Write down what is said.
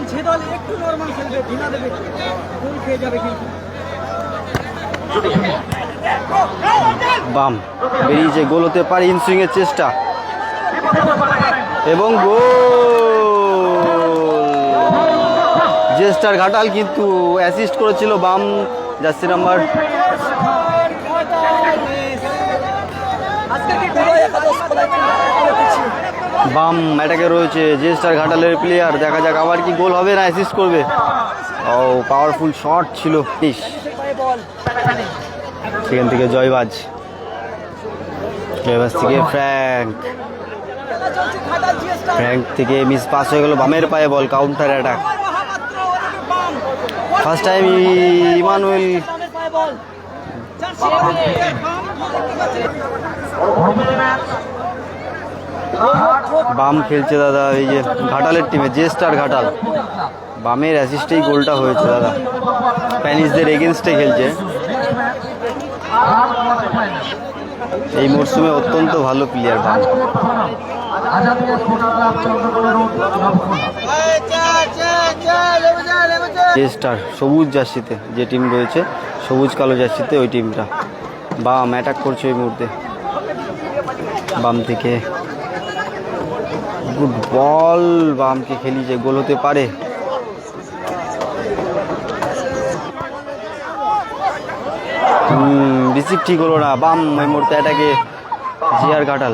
যে দল একটু নরমাল খেলবে ঢিলা দেবে গোল খেয়ে যাবে কিন্তু। বাম বেরিয়েছে, গোল হতে পারে। ইনসুইং এর চেষ্টা এবং গোল। জেস্টার ঘাটাল কিন্তু অ্যাসিস্ট করেছিল বাম জার্সি নাম্বার। বাম অ্যাটাকে রয়েছে জেস্টার ঘাটালের প্লেয়ার। দেখা যাক আবার কি গোল হবে না অ্যাসিস্ট করবে। ও পাওয়ারফুল শট ছিল। সেখান থেকে জয়বাজ, জয়বাজ থেকে ফ্র্যাঙ্ক থেকে মিস পাস হয়ে গেল। বামের পায়ে ball, counter attack. First time Emmanuel বাম খেলছে দাদা। এই যে ঘাটালের টিমে জেস্টার ঘাটাল, বামের অ্যাসিস্টেই গোলটা হয়েছে দাদা। স্প্যানিশদের এগেনস্টে খেলছে। এই মরশুমে অত্যন্ত ভালো প্লেয়ার বাম। জেস্টার সবুজ জার্সিতে যে টিম রয়েছে, সবুজ কালো জার্সিতে ওই টিমটা। বাম অ্যাটাক করছে ওই মুহূর্তে। বাম থেকে গুড বল, বামকে খেলিছে, গোল হতে পারে। রিসিভ ঠিক হলো না। বাম ওই মুহূর্তে অ্যাটাকে জিয়ার ঘাটাল।